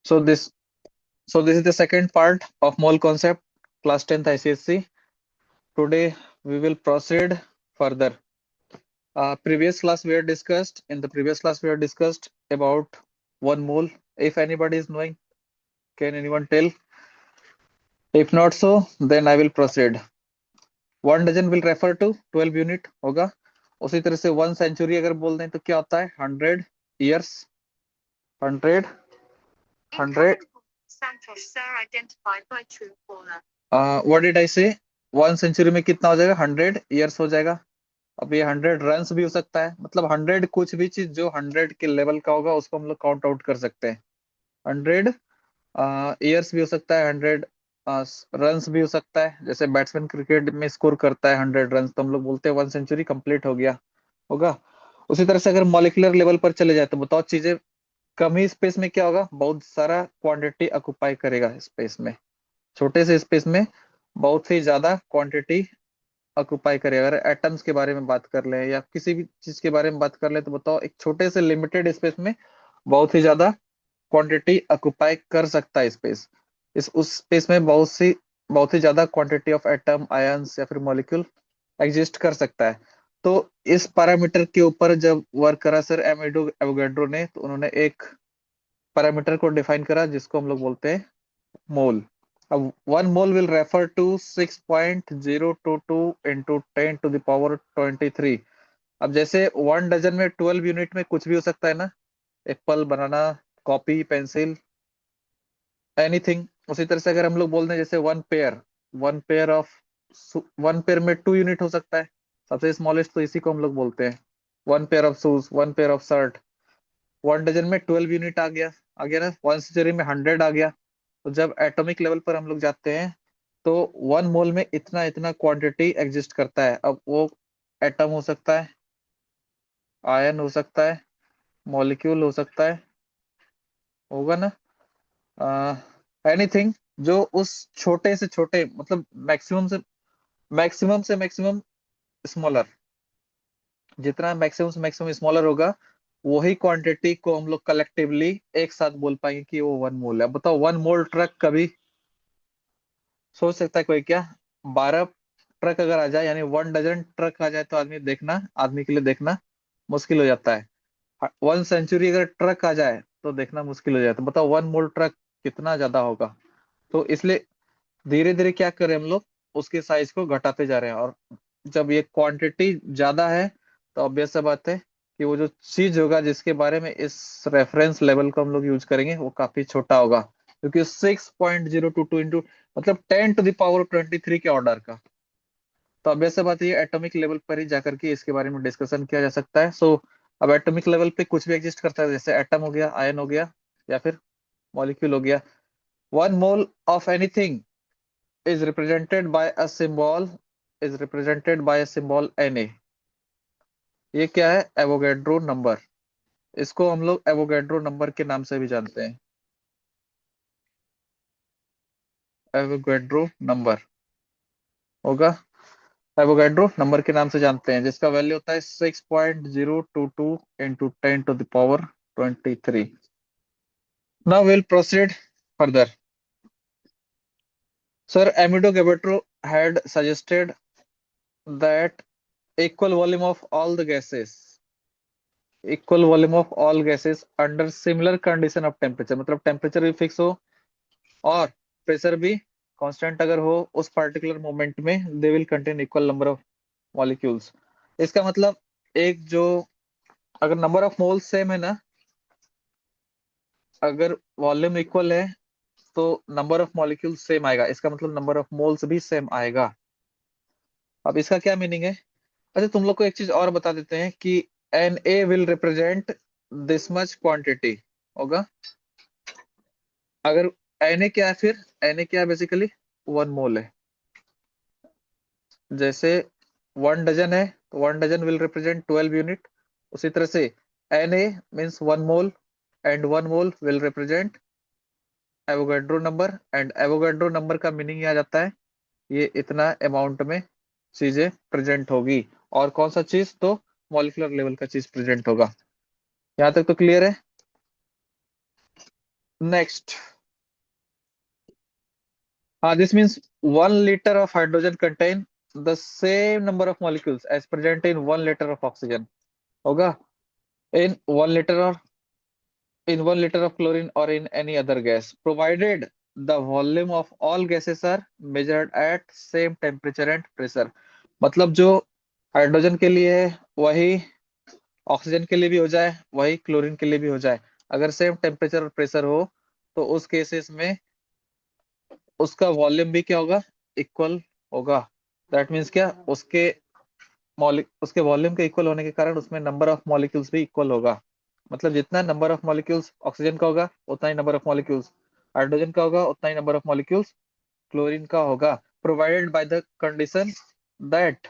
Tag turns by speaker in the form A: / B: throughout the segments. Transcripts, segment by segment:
A: So this so this is the second part of mole concept, class 10th ICSC. Today we will proceed further. Previous class we had discussed in the previous class we had discussed about one mole. If anybody is knowing, can anyone tell? If not so, then I will proceed. One dozen will refer to 12 unit होगा. उसी तरह से one century अगर बोल दें तो क्या होता है? 100 ईयर्स. 100 100 व्हाट डिड आई से? वन सेंचुरी में कितना हो जाएगा? 100 ईयर्स हो जाएगा. अब ये 100 रन्स भी हो सकता है, मतलब 100 कुछ भी चीज जो 100 के लेवल का होगा उसको हम लोग काउंट आउट कर सकते हैं. 100 ईयर्स भी हो सकता है, 100 रन्स भी हो सकता है. जैसे बैट्समैन क्रिकेट में स्कोर करता है 100 रन्स तो हम लोग बोलते हैं वन सेंचुरी कंप्लीट हो गया होगा. उसी तरह से अगर मॉलिक्यूलर लेवल पर चले जाए तो बताओ चीजें कम ही स्पेस में क्या होगा? बहुत सारा क्वांटिटी ऑक्युपाई करेगा स्पेस में. छोटे से स्पेस में बहुत ही ज्यादा क्वांटिटी ऑक्युपाई करेगा. अगर एटम्स के बारे में बात कर लें या किसी भी चीज के बारे में बात कर लें तो बताओ एक छोटे से लिमिटेड स्पेस में बहुत ही ज्यादा क्वांटिटी ऑक्युपाई कर सकता है स्पेस. इस उस स्पेस में बहुत ही ज्यादा क्वांटिटी ऑफ एटम, आयंस या फिर मॉलिक्यूल एग्जिस्ट कर सकता है. तो इस पैरामीटर के ऊपर जब वर्क करा सर एवोगैड्रो ने, तो उन्होंने एक पैरामीटर को डिफाइन करा जिसको हम लोग बोलते हैं मोल. अब one mole will refer to 6.022 into 10⁻23. अब जैसे वन डजन में 12 यूनिट में कुछ भी हो सकता है ना, एप्पल, बनाना, कॉपी, पेंसिल, एनीथिंग. उसी तरह से अगर हम लोग बोल दें जैसे one pair of one pair में 2 यूनिट हो सकता है. सबसे स्मॉलेस्ट तो इसी को हम लोग बोलते हैं one pair of shoes, one pair of shirt. One dozen में 12 यूनिट आ गया ना. वन सेंचुरी में 100 आ गया. तो जब एटॉमिक लेवल पर हम लोग जाते हैं तो वन मोल में इतना इतना क्वांटिटी एग्जिस्ट करता है. अब वो एटम हो सकता है, आयन हो सकता है, मॉलिक्यूल हो सकता है, होगा ना, एनीथिंग जो उस छोटे से छोटे, मतलब मैक्सिमम स्मॉलर, जितना मैक्सिमम से मैक्सिमम स्मॉलर होगा वही क्वांटिटी को हम लोग कलेक्टिवली एक साथ बोल पाएंगे कि वो वन मोल है. बताओ वन मोल ट्रक कभी सोच सकता है कोई क्या? 12 ट्रक अगर आ जाए, यानी वन डजन ट्रक आ जाए तो आदमी के लिए देखना मुश्किल हो जाता है. वन सेंचुरी अगर ट्रक आ जाए तो देखना मुश्किल हो जाता है. बताओ वन मोल ट्रक कितना ज्यादा होगा. तो इसलिए धीरे धीरे क्या करें हम लोग, उसके साइज को घटाते जा रहे हैं. और जब ये क्वांटिटी ज्यादा है तो ऑब्वियस सा बात है कि वो जो चीज होगा जिसके बारे में इस रेफरेंस लेवल को हम लोग यूज करेंगे वो काफी छोटा होगा, क्योंकि 6.022 इंटू मतलब 10⁻23 के ऑर्डर का. तो ऑब्वियस सा बात है ये एटॉमिक लेवल पर ही जाकर के इसके बारे में डिस्कशन किया जा सकता है. सो अब एटॉमिक लेवल पे कुछ भी एग्जिस्ट करता है, जैसे एटम हो गया, आयन हो गया या फिर मॉलिक्यूल हो गया. One mole of anything is represented by a symbol Na. ये क्या है? Avogadro number. इसको हम लोग एवोगैड्रो नंबर के नाम से भी जानते हैं. एवोगैड्रो नंबर होगा, एवोगैड्रो नंबर के नाम से जानते हैं, जिसका वैल्यू होता है 6.022 into 10⁻23. Now will proceed further. Sir Amedeo Avogadro had suggested that equal volume of all the gases equal volume of all gases under similar condition of temperature, मतलब टेम्परेचर भी फिक्स हो और प्रेशर भी constant अगर हो उस particular moment में, they will contain equal number of molecules. इसका मतलब एक जो अगर नंबर ऑफ मोल्स सेम है ना, अगर वॉल्यूम इक्वल है तो नंबर ऑफ मॉलिक्यूल्स सेम आएगा, इसका मतलब नंबर ऑफ मोल्स भी सेम आएगा. अब इसका क्या मीनिंग है? अच्छा तुम लोग को एक चीज और बता देते हैं कि Na will represent this much quantity होगा. अगर Na क्या है, फिर Na क्या है? बेसिकली वन मोल है. जैसे वन डजन है तो one dozen will represent 12 unit. उसी तरह से Na means one mole, and one mole will represent Avogadro number. And Avogadro number का मीनिंग आ जाता है ये इतना अमाउंट में चीजें प्रेजेंट होगी. और कौन सा चीज? तो मॉलिक्यूलर लेवल का चीज प्रेजेंट होगा. यहाँ तक तो क्लियर है? Next, this means 1 liter of hydrogen contain the same number of molecules as present in 1 liter of oxygen. होगा in 1 liter or in 1 liter of chlorine or in any other gas, provided the volume of all gases are measured at same temperature and pressure. मतलब जो hydrogen के लिए है वही oxygen के लिए भी हो जाए, वही क्लोरीन के लिए भी हो जाए। अगर सेम टेम्परेचर और प्रेशर हो तो उस केसेस में उसका वॉल्यूम भी क्या होगा, इक्वल होगा। दैट मीन्स क्या, उसके वॉल्यूम के इक्वल होने के कारण उसमें नंबर ऑफ मॉलिक्यूल्स भी इक्वल होगा। मतलब जितना नंबर ऑफ मॉलिक्यूल्स ऑक्सीजन का होगा उतना ही नंबर ऑफ मॉलिक्यूल्स हाइड्रोजन का होगा, उतना ही नंबर ऑफ मॉलिक्यूल्स क्लोरीन का होगा, provided by the condition that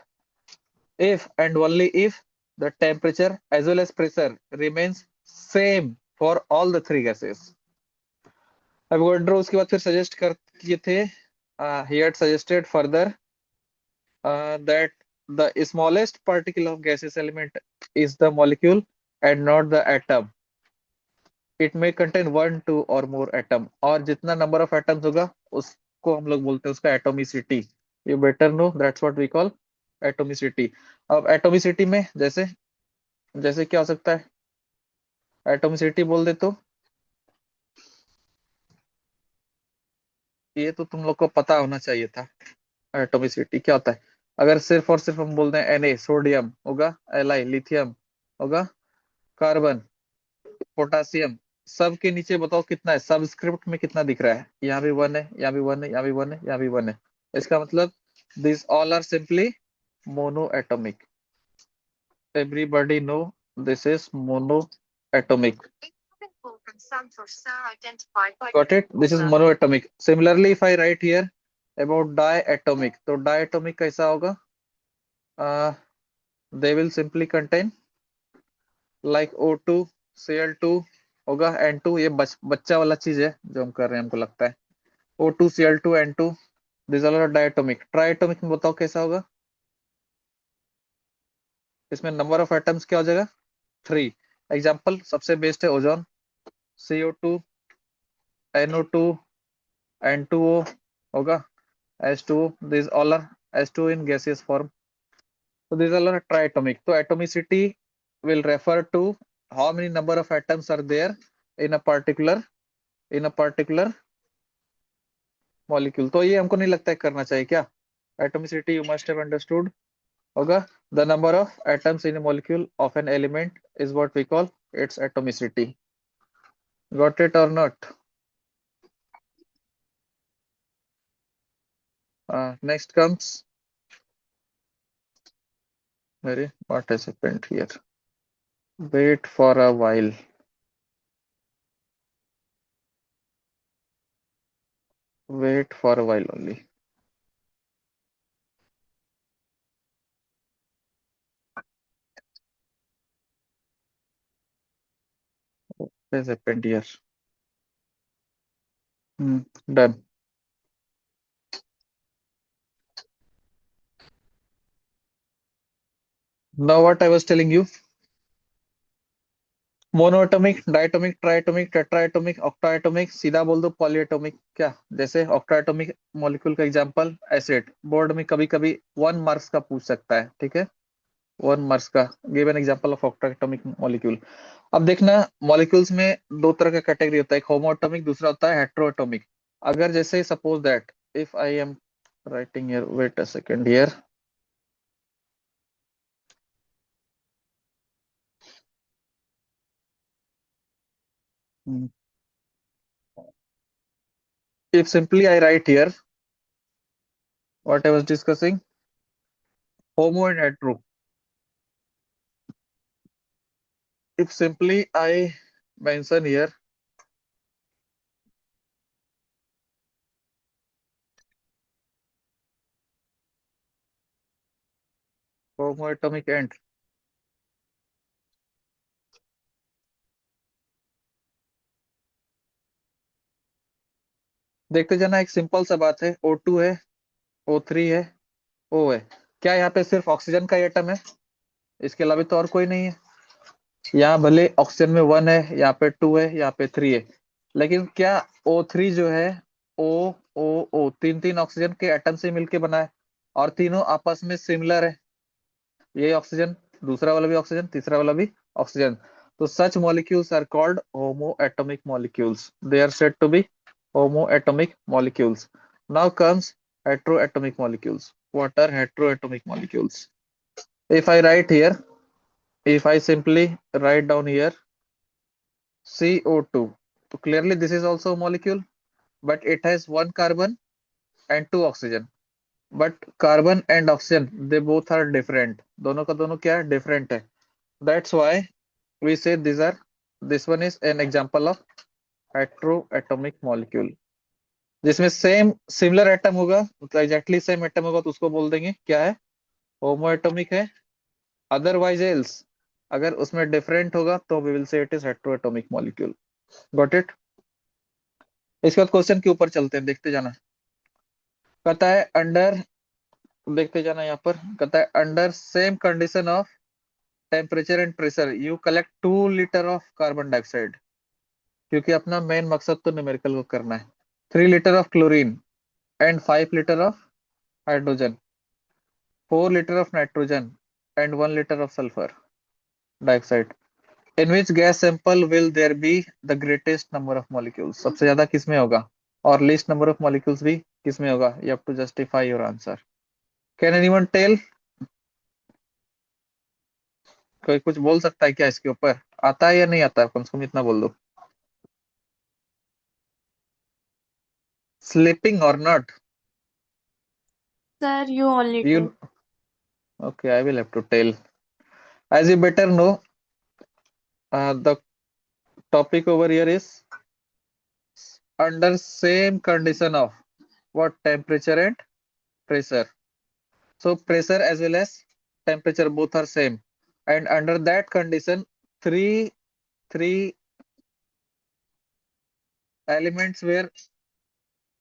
A: if and only if the temperature as well as pressure remains same for all the three gases. Avogadro उसके बाद फिर suggest कर किए थे, he had suggested further that the smallest particle of gaseous element is the molecule and not the atom. It may contain one, two or more atom. और जितना number of atoms होगा उसको हम लोग बोलते हैं उसका atomicity. You better know that's what we call atomicity. अब atomicity में जैसे जैसे क्या हो सकता है, एटॉमिसिटी बोल दे तो ये तो तुम लोग को पता होना चाहिए था। एटॉमिसिटी क्या होता है, अगर सिर्फ और सिर्फ हम बोल दें Na सोडियम होगा, Li लिथियम होगा, कार्बन, पोटासियम, सब के नीचे बताओ कितना है, सबस्क्रिप्ट में कितना दिख रहा है, यहाँ भी वन है, यहाँ भी वन है, यहाँ भी वन है, यहाँ भी वन है। इसका मतलब this all are simply mono atomic. Everybody know this is mono atomic. Got it? This is monoatomic. Similarly, if I write here about diatomic, तो diatomic कैसा होगा? They will simply contain like O2, Cl2 होगा, N2, ये बच्चा वाला चीज है जो हम कर रहे हैं हमको लगता है। O2, Cl2, N2, this all are diatomic. Triatomic में बताओ कैसा होगा? इसमें नंबर ऑफ एटम्स क्या हो जाएगा? 3। एग्जाम्पल सबसे बेस्ट है ओजोन, CO2, NO2, N2O होगा, H2O. These all are H2O in gaseous form. So these all are triatomic. So atomicity will refer to how many number of atoms are there in a particular molecule. तो ये हमको नहीं लगता है करना चाहिए क्या? Atomicity you must have understood होगा, the number of atoms in a molecule of an element is what we call its atomicity. Got it or not? Next comes, what has happened here? Wait for a while. Wait for a while only. What has happened here? Done. Now what I was telling you, monoatomic, diatomic, triatomic, tetraatomic, octaatomic, सीधा बोल दो polyatomic. क्या, जैसे octaatomic molecule का example acid, board में कभी कभी 1 marks का पूछ सकता है, ठीक है, 1 मार्क्स का, give an example of octaatomic molecule. अब देखना मॉलिक्यूल्स में दो तरह का कैटेगरी होता है, एक होमोएटोमिक, दूसरा होता है हेट्रोएटोमिक। अगर जैसे suppose that if I am writing here, wait a second here, if simply I write here what I was discussing, homo and hetero. If simply I mention here homoatomic end, देखते जाना, एक simple सा बात है, O2 है, O3 है, O है। क्या यहाँ पे सिर्फ ऑक्सीजन का एटम है? इसके अलावा तो और कोई नहीं है। यहाँ भले ऑक्सीजन में 1 है, यहाँ पे 2 है, यहाँ पे 3 है, लेकिन क्या O3 जो है, O O O तीन तीन ऑक्सीजन के एटम से मिलके बना है और तीनों आपस में सिमिलर है। ये ऑक्सीजन, दूसरा वाला भी ऑक्सीजन, तीसरा वाला भी ऑक्सीजन। तो such molecules are called homoatomic molecules, they are said to be homoatomic molecules. Now comes heteroatomic molecules. What are heteroatomic molecules? if I write here if I simply write down here CO2, so clearly this is also a molecule, but it has one carbon and two oxygen. But carbon and oxygen, they both are different, दोनों का दोनों क्या है, different है। That's why we say this one is an example of heteroatomic molecule, जिसमें same similar atom होगा, मतलब exactly same atom होगा तो उसको बोल देंगे क्या है, होमोएटॉमिक है। अदरवाइज एल्स, अगर उसमें डिफरेंट होगा तो we will say it is heteroatomic molecule. Got it? इसके बाद क्वेश्चन के ऊपर चलते हैं, देखते जाना। कहता है अंडर, देखते जाना यहाँ पर, कहता है under same condition of temperature and pressure you collect 2 litre of carbon dioxide, क्योंकि अपना मेन मकसद तो न्यूमेरिकल को करना है। 3 litre of chlorine and 5 litre of hydrogen, 4 litre of nitrogen and 1 litre of sulphur dioxide. In which gas sample will there be the greatest number of molecules? सबसे ज्यादा किसमें होगा और least number of molecules भी किसमें होगा? You have to justify your answer. Can anyone tell? कोई कुछ बोल सकता है क्या इसके ऊपर? आता है या नहीं आता है? कम से कम इतना बोल दो। Sleeping or not?
B: Sir, you only tell.
A: You okay? I will have to tell. As you better know, the topic over here is under same condition of what, temperature and pressure. So pressure as well as temperature both are same, and under that condition, three elements were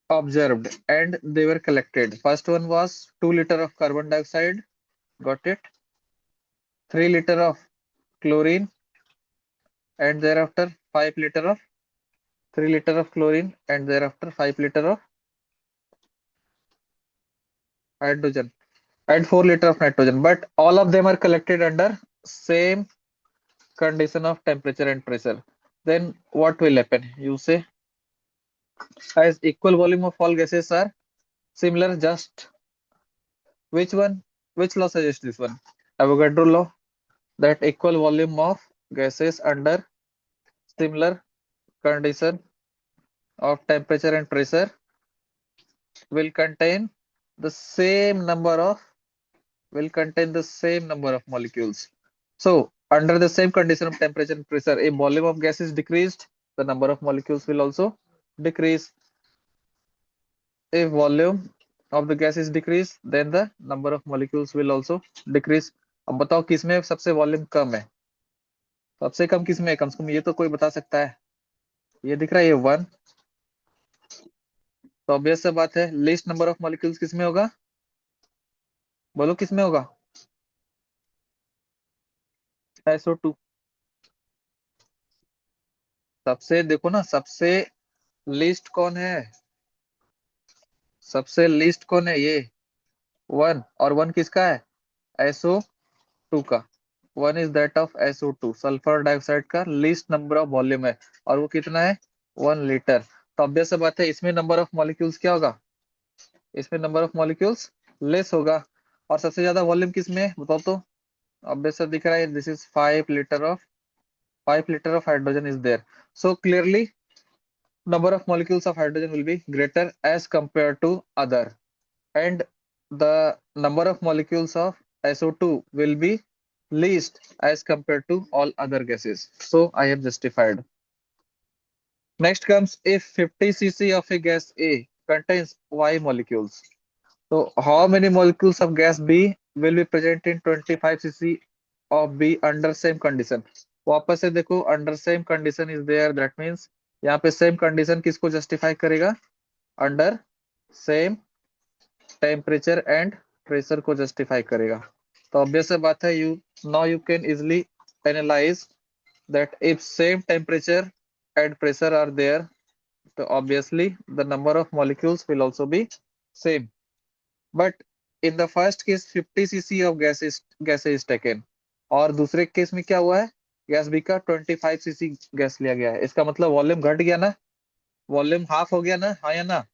A: observed and they were collected. First one was 2 liter of carbon dioxide, got it? 3 liter of chlorine, and thereafter 5 liter of 3 liter of chlorine, and thereafter 5 liter of hydrogen, and 4 liter of nitrogen. But all of them are collected under same condition of temperature and pressure. Then what will happen? You say, as equal volume of all gases are similar, just which one, which law suggests this one? Avogadro law, that equal volume of gases under similar condition of temperature and pressure will contain the same number of molecules. So under the same condition of temperature and pressure, if volume of gas is decreased, the number of molecules will also decrease. If volume of the gas is decreased, then the number of molecules will also decrease. अब बताओ किसमें सबसे volume कम है? सबसे कम किसमें है? कम से कम ये तो कोई बता सकता है। ये दिख रहा है, ये 1। तो ऑब्वियस सा बात है, लीस्ट नंबर ऑफ मॉलिक्यूल्स किसमें होगा? बोलो किसमें होगा? SO2। सबसे देखो ना, सबसे लीस्ट कौन है? सबसे लीस्ट कौन है? ये 1। और 1 किसका है? SO2 का। 1 is that of SO2, sulphur dioxide का लीस्ट नंबर ऑफ वॉल्यूम है, और वो कितना है? 1 लीटर। तो ऑब्वियस सा बात है, इसमें नंबर ऑफ मॉलिक्यूल्स क्या होगा? इसमें नंबर ऑफ मॉलिक्यूल्स लेस होगा। और सबसे ज्यादा वॉल्यूम किसमें है बताओ तो? ऑब्वियस सा दिख रहा है, this is 5 liter of hydrogen is there. So clearly number of molecules of hydrogen will be greater as compared to other, and the number of molecules of SO2 will be least as compared to all other gases. So I have justified. Next comes, if 50 cc of a gas A contains Y molecules, so how many molecules of gas B will be present in 25 cc of B under same condition? वापस से देखो, under same condition is there, that means यहाँ पे same condition किसको justify करेगा? Under same temperature and pressure को justify करेगा। तो ऑब्वियस बात है, now you can easily analyse that if same temperature and pressure are there, तो obviously the number of molecules will also be same. But in the first case 50 cc of gas is taken, और दूसरे case में क्या हुआ है, gas B का 25 cc gas लिया गया है। इसका मतलब वॉल्यूम घट गया ना, वॉल्यूम हाफ हो गया ना, हाँ या ना?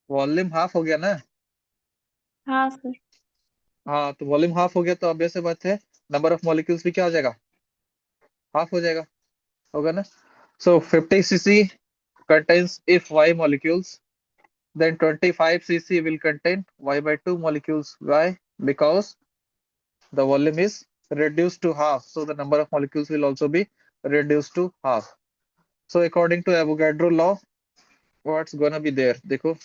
A: वॉल्यूम हाफ हो गया ना।
B: हाँ सर।
A: हाँ, तो वॉल्यूम हाफ हो गया तो ऑब्वियस सी बात है नंबर ऑफ मॉलिक्यूल्स भी क्या हो जाएगा, हाफ हो जाएगा, होगा ना। सो 50 cc contains if y molecules, then 25 cc will contain y by 2 molecules. Why? Because the volume is reduced to half, so the number of molecules will also be reduced to half. So according to Avogadro law, what's gonna be there, देखो,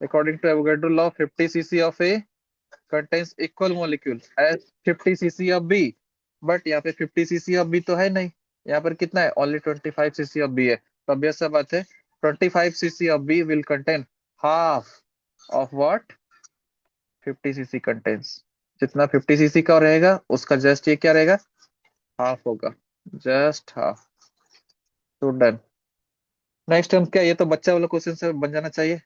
A: according to Avogadro law 50 cc of A contains equal molecule as 50 cc of B, but यहाँ पे 50 cc of B तो है नहीं, यहाँ पर कितना है, only 25 cc of B है, तो obvious सा बात है 25 cc of B will contain half of what 50 cc contains। जितना 50 cc का रहेगा उसका जस्ट ये क्या रहेगा, हाफ होगा, जस्ट हाफ। तो डन। नेक्स्ट हम क्या, ये तो बच्चा वाला क्वेश्चन से बन जाना चाहिए।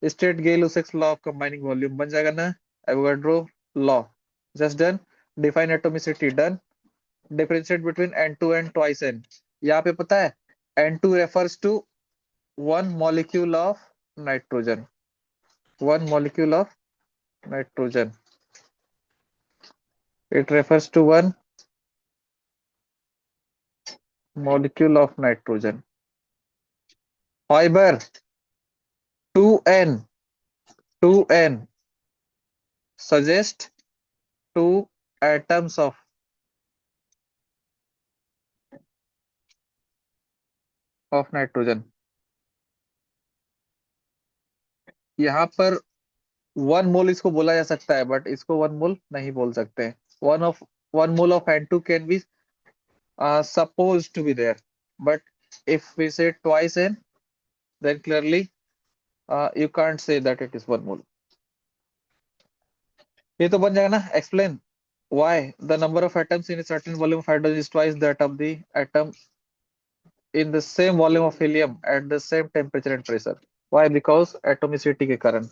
A: State Gay Lussac's law of combining volume बन जाएगा ना, Avogadro law, just done. Define atomicity done. Differentiate between N2 and twice N। यहाँ पे पता है N2 refers to one molecule of nitrogen, one molecule of nitrogen, it refers to one molecule of nitrogen. Fiber 2N, 2N suggest two atoms of nitrogen। यहाँ पर one mole इसको बोला जा सकता है, बट इसको वन मोल नहीं बोल सकते। One mole of N2 can be supposed to be there, but if we say twice N, then clearly you can't say that it is one mole। ये तो बन जाएगा ना, explain why the number of atoms in a certain volume of hydrogen is twice that of the atom in the same volume of helium at the same temperature and pressure। Why? Because atomicity के कारण।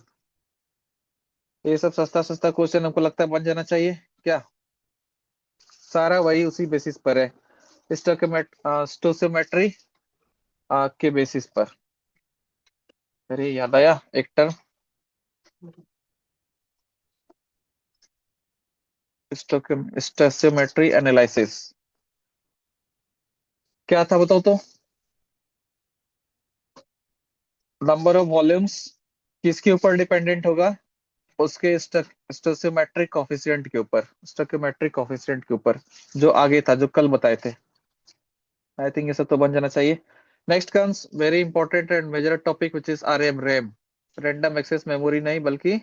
A: ये सब सस्ता सस्ता question हमको लगता है बन जाना चाहिए क्या, सारा वही उसी बेसिस पर है, स्टोसियोमेट्री के बेसिस पर। अरे याद आया एक टर्म, स्टोसियोमेट्री एनालिसिस, क्या था बताओ तो। नंबर ऑफ वॉल्यूम्स किसके ऊपर डिपेंडेंट होगा, उसके स्टोसियोमेट्रिक कोफिशिएंट के ऊपर, स्टोकियोमेट्रिक कोफिशिएंट के ऊपर, जो आगे था, जो कल बताए थे। आई थिंक ये सब तो बन जाना चाहिए। Next comes very important and major topic which is RM, RAM, random access memory नहीं बल्कि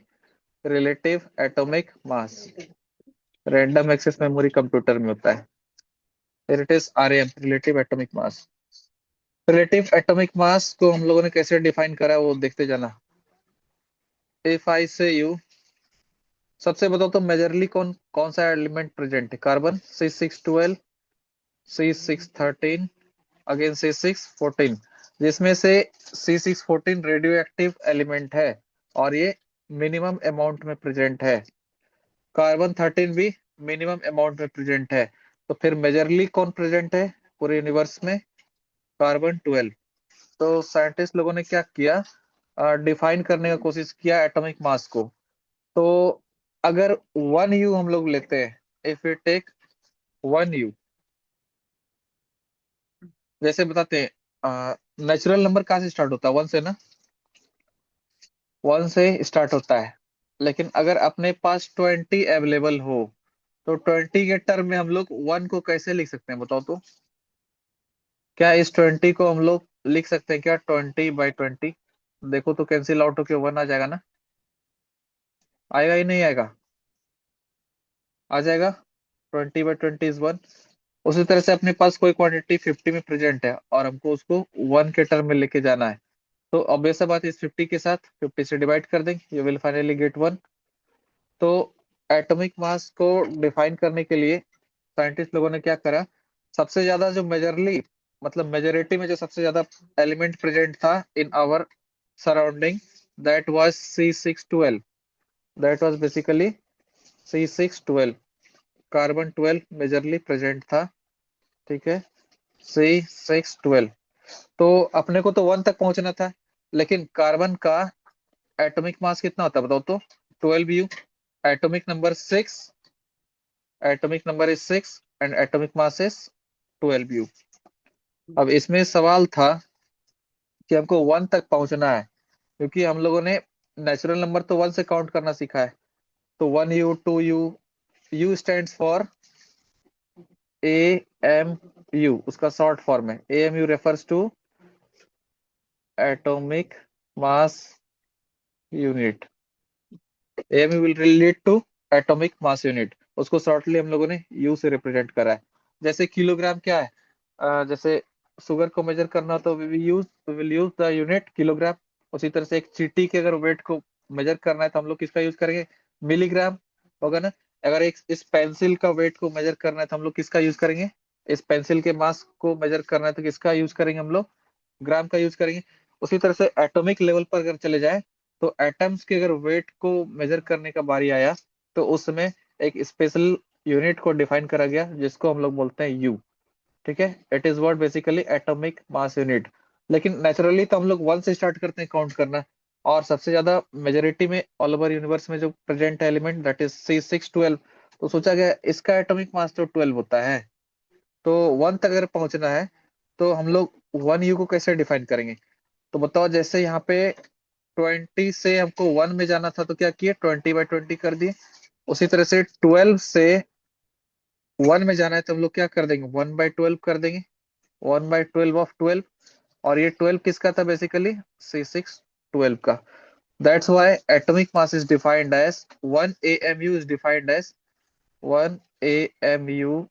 A: relative atomic mass. Random access memory computer में होता है, फिर it is RM, relative atomic mass. Relative atomic mass को हम लोगों ने कैसे डिफाइन करा वो देखते जाना। इफ आई से यू, सबसे बताओ तो मेजरली कौन कौन सा एलिमेंट प्रेजेंट है, carbon C612, C613, again C614, जिसमें से C614 रेडियो एक्टिव एलिमेंट है और ये मिनिमम अमाउंट में प्रेजेंट है। कार्बन 13 भी मिनिमम अमाउंट में प्रेजेंट है। तो फिर मेजरली कौन प्रेजेंट है पूरे यूनिवर्स में, कार्बन 12। तो साइंटिस्ट लोगों ने क्या किया, डिफाइन करने का कोशिश किया एटॉमिक मास को। तो अगर 1U हम लोग लेते हैं, इफ यू टेक 1U, जैसे बताते हैं नेचुरल नंबर कहाँ से स्टार्ट होता है, वन से ना, वन से स्टार्ट होता है। लेकिन अगर अपने पास 20 अवेलेबल हो तो 20 के टर्म में हम लोग वन को कैसे लिख सकते हैं बताओ तो। क्या इस 20 को हम लोग लिख सकते हैं क्या 20/20? देखो तो कैंसिल आउट होके वन आ जाएगा ना, आएगा ही नहीं आएगा, आ जाएगा। 20/20 इज वन। उसी तरह से अपने पास कोई क्वांटिटी 50 में प्रेजेंट है और हमको उसको वन के टर्म में लेके जाना है, तो ऑब्वियस सा बात है इस 50 के साथ 50 से डिवाइड कर देंगे, you will finally get one. तो एटॉमिक मास को डिफाइन करने के लिए साइंटिस्ट लोगों ने क्या करा, सबसे ज्यादा जो मेजरली, मतलब मेजोरिटी में जो सबसे ज्यादा एलिमेंट प्रेजेंट था in our surrounding, that was C612। That was basically C612। Carbon 12 majorly present था। ठीक है, C612। तो अपने को तो 1 तक पहुंचना था, लेकिन कार्बन का एटॉमिक मास कितना होता है बताओ तो? 12U। Atomic number 6, atomic number is 6 and atomic mass is 12U। अब इसमें सवाल था कि हमको 1 तक पहुंचना है, क्योंकि हम लोगों ने नेचुरल नंबर तो 1 से काउंट करना सीखा है। तो 1U, 2U, U stands for AMU, उसका शॉर्ट फॉर्म है। AMU refers to atomic mass unit. M will relate to atomic mass unit. उसको शॉर्टली हम लोगों ने यू से रिप्रेजेंट करा है। जैसे किलोग्राम क्या है, जैसे शुगर को मेजर करना हो तो we will use the unit kilogram. उसी तरह से एक चींटी के अगर वेट को मेजर करना है तो हम लोग किसका यूज करेंगे? मिलीग्राम। होगा ना? अगर एक इस पेंसिल का वेट को मेजर करना है तो हम लोग किसका यूज करेंगे? इस पेंसिल के मास को मेजर करना है तो किसका यूज करेंगे हम लोग? ग्राम का यूज करेंगे। उसी तरह से एटॉमिक लेवल पर अगर चले जाए तो एटम्स के अगर वेट को मेजर करने का बारी आया तो उसमें एक स्पेशल यूनिट को डिफाइन करा गया जिसको हम लोग बोलते हैं यू। ठीक है, it is what basically atomic mass unit. लेकिन नेचुरली तो हम लोग 1 से स्टार्ट करते हैं काउंट करना। और सबसे ज्यादा मेजोरिटी में ऑल ओवर यूनिवर्स में जो प्रेजेंट है एलिमेंट, दैट इज C612। तो सोचा गया इसका एटॉमिक मास तो 12 होता है। तो 1 तक अगर पहुंचना है तो हम लोग 1U को कैसे डिफाइन करेंगे? तो बताओ, जैसे यहाँ पे 20 से हमको 1 में जाना था तो क्या किए? 20/20 कर दिए। उसी तरह से 12 से 1 में जाना है तो हम लोग क्या कर देंगे? 1/12 कर देंगे। 1/12 ऑफ 12। और ये 12 किसका था बेसिकली? C612 का। That's why atomic mass is defined as 1 AMU is defined as 1 AMU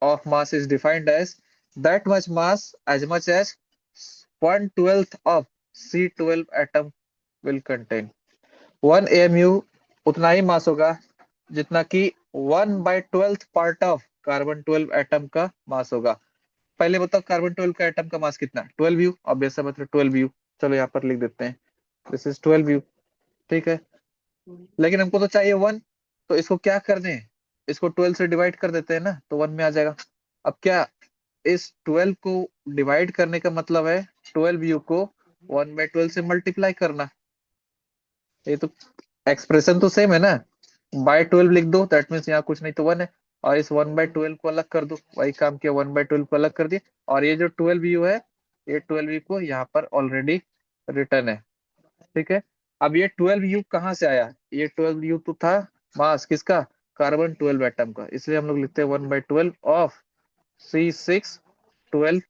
A: of mass is defined as that much mass as much as 1/12 of C12 atom will contain। 1 AMU उतना ही मास होगा जितना कि 1/12 part of carbon 12 atom का मास होगा। पहले बताओ, carbon 12 का atom का मास कितना? 12U। ऑब्वियस है, मतलब 12U। चलो यहाँ पर लिख देते हैं, दिस इज 12U। ठीक है, लेकिन हमको तो चाहिए 1। तो इसको क्या कर दें? इसको 12 से डिवाइड कर देते हैं ना, तो 1 में आ जाएगा। अब क्या, इस 12 को डिवाइड करने का मतलब है 12U को 1/12 से मल्टीप्लाई करना। ये तो एक्सप्रेशन तो सेम है ना। बाय 12 लिख दो, दैट मीन्स यहाँ कुछ नहीं तो 1 है। और इस 1/12 को अलग कर दो, वही काम किया, 1/12 को अलग कर दिया। और ये जो 12U है, ये 12U को यहाँ पर ऑलरेडी रिटर्न है। ठीक है, अब ये 12U कहाँ से आया? ये 12U तो था मास किसका? कार्बन 12 एटम का। इसलिए हम लोग लिखते हैं 1/12 ऑफ C612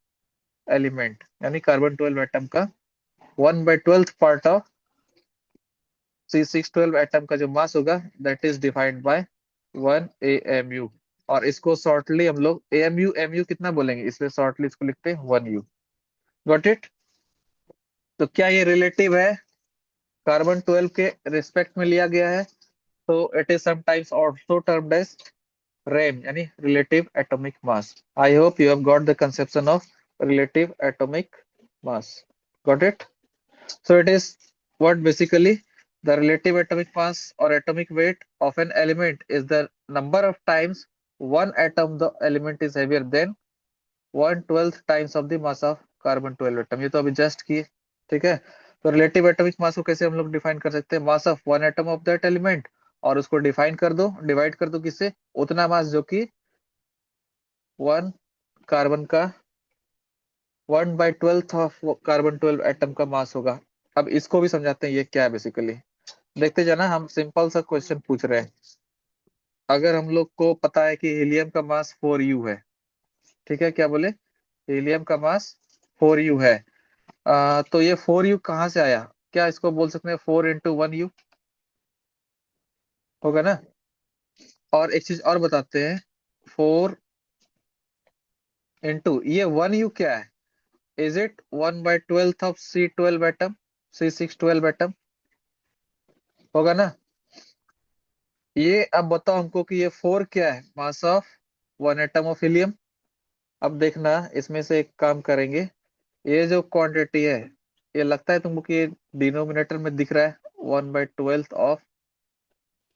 A: एलिमेंट, यानी कार्बन 12 एटम का 1/12 पार्ट ऑफ C612 एटम का जो मास होगा, that is defined by 1 AMU। और इसको शॉर्टली हम लोग AMU कितना बोलेंगे, इसलिए शॉर्टली इसको लिखते हैं 1U। Got it? तो क्या ये रिलेटिव है? कार्बन 12 के रिस्पेक्ट में लिया गया है। तो it is sometimes also termed as RAM, यानी relative atomic mass. I hope you have got the conception of relative atomic mass. Got it? So it is what basically the relative atomic mass or atomic weight of an element is the number of times one atom the element is heavier than 1/12 times of the mass of carbon 12 atom. ये तो अभी just किए। ठीक है, तो relative atomic mass को कैसे हम लोग डिफाइन कर सकते हैं? Mass of 1 atom of that element. और उसको डिफाइन कर दो, डिवाइड कर दो किससे? उतना मास जो कि 1 कार्बन का 1/12 ऑफ कार्बन 12 एटम का मास होगा। अब इसको भी समझाते हैं ये क्या है बेसिकली। देखते जाना, हम सिंपल सा क्वेश्चन पूछ रहे हैं। अगर हम लोग को पता है कि हीलियम का मास 4U है। ठीक है, क्या बोले? हीलियम का मास 4U है। तो ये 4U कहाँ से आया? क्या इसको बोल सकते हैं 4 × 1U? होगा ना? और एक चीज और बताते हैं, 4 ये 1U क्या है? Is it 1/12 of C12 atom, C612 atom? होगा ना? ये अब बताओ हमको कि ये 4 क्या है? Mass of 1 atom of helium. अब देखना, इसमें से एक काम करेंगे। ये जो क्वांटिटी है, ये लगता है तुमको कि ये डिनोमिनेटर में दिख रहा है 1/12 ऑफ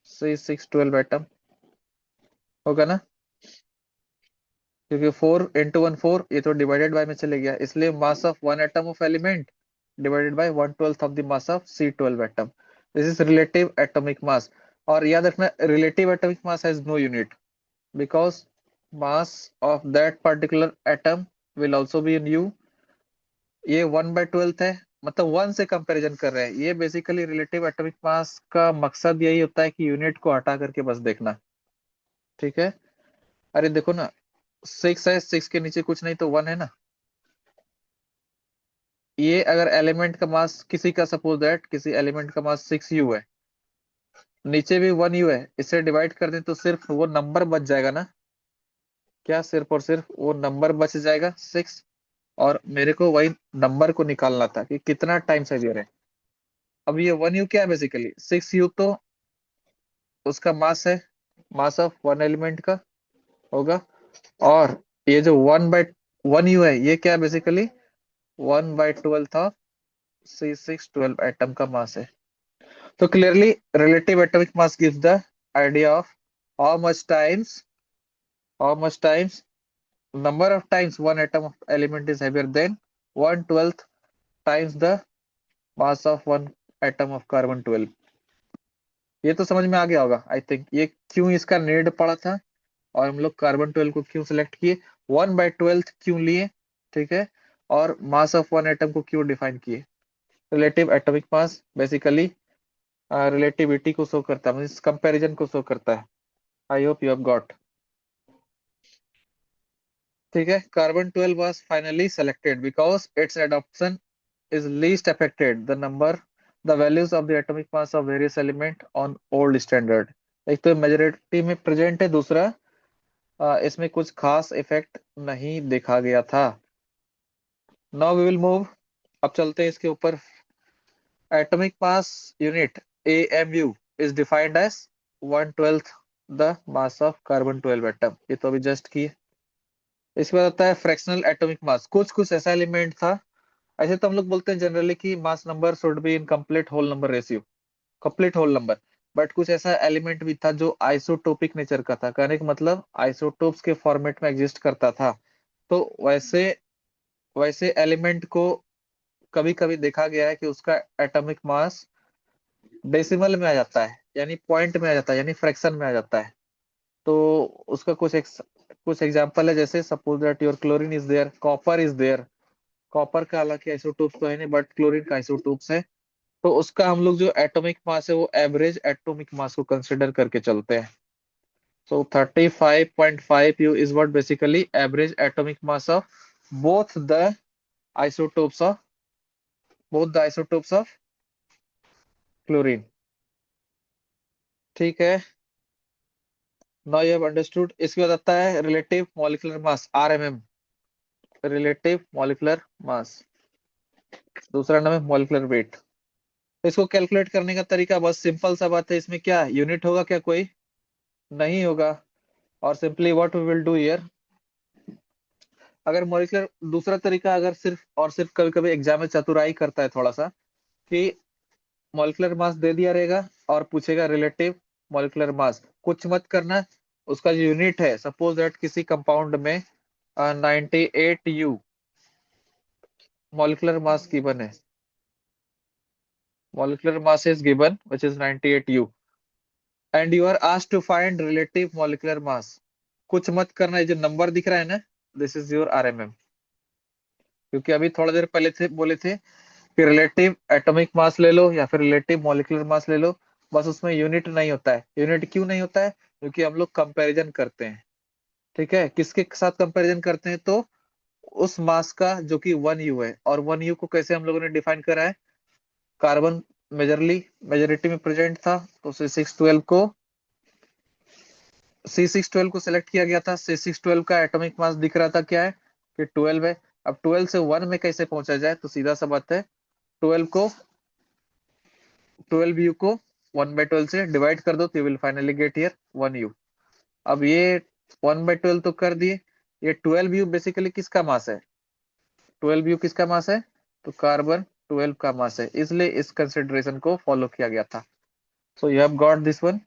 A: C612 एटम, होगा ना? क्योंकि 4 × 1 4, ये तो डिवाइडेड बाय में चले गया, इसलिए mass of one atom of element divided by 1/12 of the mass of C12 atom. This is relative atomic mass. और याद रखना, relative atomic mass has no unit, because mass of that particular atom will also be in U. ये 1/12 है, मतलब one से comparison कर रहे हैं। ये बेसिकली रिलेटिव एटॉमिक मास का मकसद यही होता है कि यूनिट को हटा करके बस देखना। ठीक है। अरे देखो ना, 6 है, 6 के नीचे कुछ नहीं तो 1 है ना। ये अगर एलिमेंट का मास किसी का, सपोज दैट किसी एलिमेंट का मास 6U है, नीचे भी 1U है, इसे डिवाइड कर दें तो सिर्फ वो नंबर बच जाएगा ना। क्या सिर्फ और सिर्फ वो नंबर बच जाएगा 6। और मेरे को वही नंबर को निकालना था कि कितना टाइम हेवियर है। अब ये 1U क्या है, बेसिकली 6U तो उसका मास है, मास ऑफ वन एलिमेंट का होगा। और ये जो 1/1U है, ये क्या है, बेसिकली 1/12 ऑफ C612 एटम का मास है। So clearly, relative atomic mass gives the idea of how much times, how much times, number of times one atom of element is heavier than 1/12 times the mass of one atom of carbon 12। ये तो समझ में आ गया होगा I think, ये क्यों इसका need पड़ा था और हम लोग कार्बन 12 को क्यों सिलेक्ट किए, 1/12 क्यों लिए, ठीक है, और मास ऑफ वन एटम को क्यों डिफाइन किए। रिलेटिव एटॉमिक मास बेसिकली रिलेटिविटी को शो करता है, मीन्स कंपैरिजन को शो करता है। आई होप यू हैव गॉट। ठीक है। Carbon 12 was finally selected because its adoption is least affected the values of the atomic mass of various element on old standard। एक तो मेजोरिटी में प्रेजेंट है, दूसरा इसमें कुछ खास इफेक्ट नहीं देखा गया था। नाउ वी विल मूव, अब चलते हैं इसके ऊपर। Atomic mass unit AMU is defined as 1/12 the mass of carbon 12 atom. ये तो अभी जस्ट की। इसके बाद आता है फ्रैक्शनल एटॉमिक मास। कुछ कुछ ऐसा एलिमेंट था, ऐसे तो हम लोग बोलते हैं जनरली कि mass number should be in complete whole number ratio, complete whole number. But कुछ ऐसा एलिमेंट भी था जो आइसोटोपिक नेचर का था, कहने का मतलब आइसोटोप्स के फॉर्मेट में एग्जिस्ट करता था। तो वैसे वैसे एलिमेंट को कभी कभी देखा गया है कि उसका एटॉमिक मास डेसिमल में आ जाता है, यानी पॉइंट में आ जाता है, यानी फ्रैक्शन में आ जाता है। तो उसका कुछ एग्जांपल है, जैसे suppose that your chlorine is there, copper is there. Copper का हालांकि आइसोटोप्स तो है नहीं, बट क्लोरीन का आइसोटोप्स है। तो उसका हम लोग जो एटॉमिक मास है वो एवरेज एटॉमिक मास को कंसिडर करके चलते हैं। सो 35.5U is what basically average atomic mass of both the isotopes of both the isotopes of chlorine. ठीक है। Now you have understood. इसके बाद आता है relative molecular mass RMM, relative molecular mass, दूसरा नाम है मॉलिक्यूलर वेट। इसको कैलकुलेट करने का तरीका बस सिंपल सा बात है, इसमें क्या यूनिट होगा, क्या कोई नहीं होगा। और simply what we will do here, अगर मॉलिक्यूलर दूसरा तरीका, अगर सिर्फ और सिर्फ कभी कभी एग्जाम में चतुराई करता है थोड़ा सा, कि मॉलिक्यूलर मास दे दिया रहेगा और पूछेगा रिलेटिव मॉलिक्यूलर मास, कुछ मत करना। उसका जो यूनिट है, सपोज दैट किसी कंपाउंड में 98U मॉलिक्यूलर मास गिवन है, molecular mass is given which is 98U, and you are asked to find relative molecular mass। कुछ मत करना, ये जो नंबर दिख रहा है ना, दिस इज योर RMM। क्योंकि अभी थोड़ा देर पहले थे बोले थे कि रिलेटिव एटॉमिक मास ले लो या फिर रिलेटिव मॉलिक्यूलर मास ले लो, बस उसमें यूनिट नहीं होता है। यूनिट क्यों नहीं होता है? क्योंकि हम लोग कंपैरिजन करते हैं। ठीक है, किसके साथ कंपैरिजन करते हैं? तो उस मास का जो कि 1U है। और 1U को कैसे हम लोगों ने डिफाइन करा है? कार्बन मेजोरिटी में प्रेजेंट था, तो C612 को सिलेक्ट किया गया था। C612 का एटॉमिक मास दिख रहा था क्या है, कि 12 है। अब 12 से 1 में कैसे पहुंचा जाए, तो सीधा सा बात है, 12 को 12U को 1/12 से डिवाइड कर दो, तो you will finally get here 1U। अब ये 1/12 तो कर दिए, ये 12U बेसिकली किसका मास है? 12U किसका मास है? तो कार्बन 12 का मास है, इसलिए इस कंसिडरेशन को फॉलो किया गया था। So you have got this one.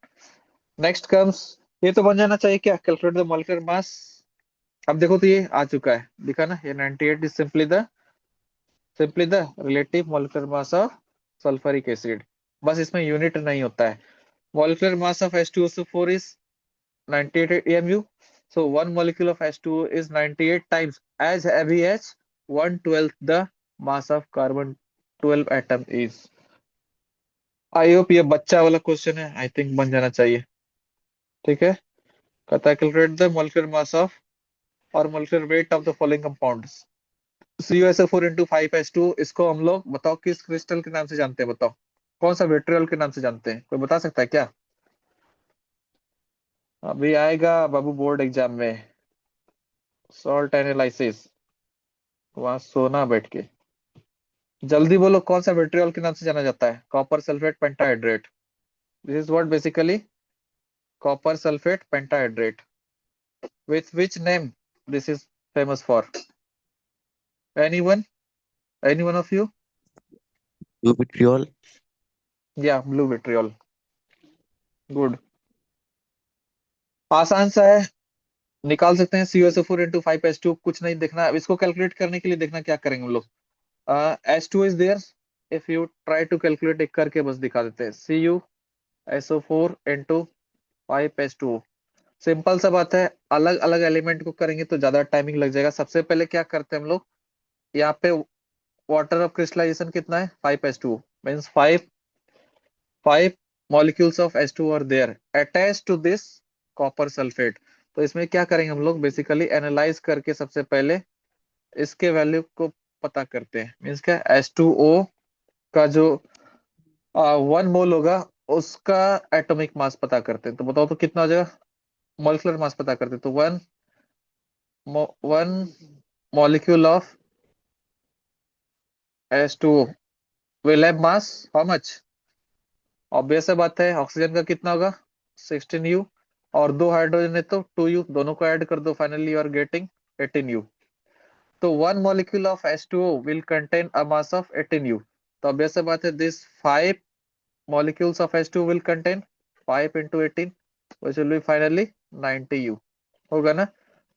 A: Next comes, ये तो बन जाना चाहिए क्या, कैलकुलेट द मॉलिक्यूलर मास। अब देखो तो ये आ चुका है, दिखा ना, ये 98 is simply the relative molecular mass of sulphuric acid. बस इसमें यूनिट नहीं होता है। Molecular mass of H2SO4 is 98 mu. So one molecule of H2O is 98 times as heavy as 1/12 the mass of carbon 12 atom is. I hope ये बच्चा वाला question है, I think बन जाना चाहिए। ठीक है, कहता है calculate the molecular mass of और molecular weight of the following compounds. CuSO4 into 5H2, इसको हम लोग बताओ किस क्रिस्टल के नाम से जानते हैं, बताओ कौन सा विट्रियल के नाम से जानते हैं, कोई बता सकता है क्या? अभी आएगा बाबू बोर्ड एग्जाम में, सॉल्ट एनालिसिस, वहां सोना बैठ के। जल्दी बोलो, कौन सा विट्रियल के नाम से जाना जाता है? Copper sulphate pentahydrate. This is what basically, copper sulphate pentahydrate. With which name this is famous for? Anyone, anyone of you?
C: Vitriol.
A: या ब्लू विट्रियल, गुड। आसान सा है, निकाल सकते हैं। CuSO4 into 5H2, कुछ नहीं देखना। अब इसको कैलकुलेट करने के लिए देखना क्या करेंगे हम लोग। H2 is there, if you try to calculate, एक करके बस दिखा देते हैं। CuSO4 into 5H2। सिंपल सा बात है, अलग अलग एलिमेंट को करेंगे तो ज्यादा टाइमिंग लग जाएगा। सबसे पहले क्या करते हैं हम लोग, यहाँ पे वाटर ऑफ क्रिस्टलाइजेशन कितना है? 5H2, means 5 molecules of H2 are there attached to this copper sulfate। तो इसमें क्या करेंगे हम लोग, बेसिकली एनालाइज करके सबसे पहले इसके वैल्यू को पता करते हैं। मीन्स क्या, H2O का जो 1 मोल होगा उसका एटॉमिक मास पता करते हैं। तो बताओ तो कितना हो जाएगा, मॉलिक्यूलर मास पता करते हैं। तो one molecule of H2O will have mass how much? Obvious है बात है, ऑक्सीजन का कितना होगा? 16U, और दो हाइड्रोजन है तो 2U, दोनों को ऐड कर दो, finally you are getting 18U। तो one molecule of H2O will contain a mass of 18U। तो ऑब्वियस है बात है, this 5 molecules of H2 will contain 5 into 18, which will be finally 90U, होगा ना।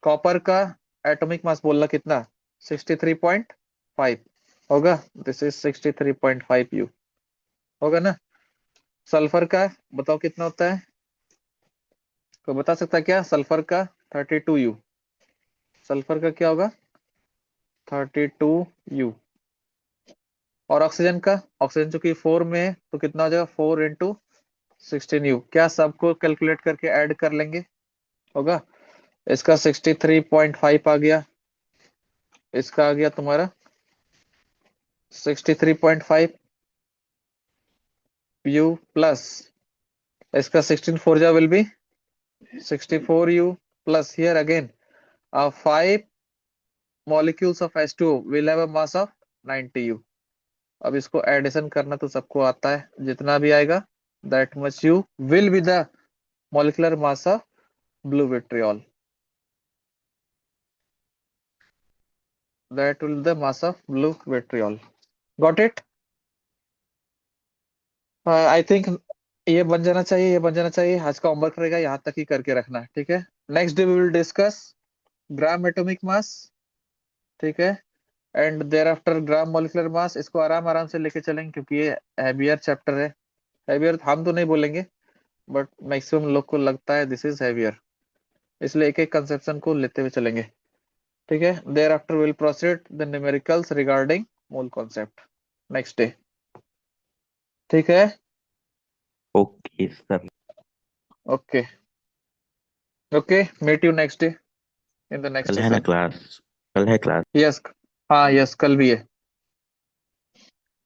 A: कॉपर का एटॉमिक मास बोलना कितना? 63.5 होगा, दिस इज 63.5U, होगा ना। सल्फर का बताओ कितना होता है, कोई बता सकता है क्या? सल्फर का 32U, सल्फर का क्या होगा? 32U। और ऑक्सीजन का, ऑक्सीजन चूंकि 4 में है तो कितना हो जाएगा? 4 into 16U। क्या सबको कैलकुलेट करके ऐड कर लेंगे, होगा। इसका 63.5 आ गया, इसका आ गया तुम्हारा 63.5U प्लस इसका 16 4 जा will be 64U plus here again 5 molecules of H2O will have a mass of 90U। अब इसको एडिशन करना तो सबको आता है, जितना भी आएगा that much U will be the molecular mass of blue vitriol, that will be the mass of blue vitriol। Got it? I think ये बन जाना चाहिए, ये बन जाना चाहिए। आज का होमवर्क रहेगा, यहाँ तक ही करके रखना, ठीक है। Next day we will discuss gram atomic mass, ठीक है, and thereafter gram molecular mass. इसको आराम आराम से लेके चलेंगे क्योंकि ये हैवियर चैप्टर है। हैवियर हम तो नहीं बोलेंगे, बट मैक्सिमम लोग को लगता है दिस इज हैवियर, इसलिए एक एक कंसेप्शन को लेते हुए चलेंगे, ठीक है। Thereafter will proceed the numericals regarding mole concept next day, ठीक है।
C: Okay, sir.
A: Okay, okay, meet you next day in the next
C: कल है ना
A: सेशन।
C: क्लास? कल है क्लास?
A: यस, हाँ यस, कल भी है,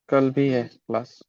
A: कल भी है क्लास।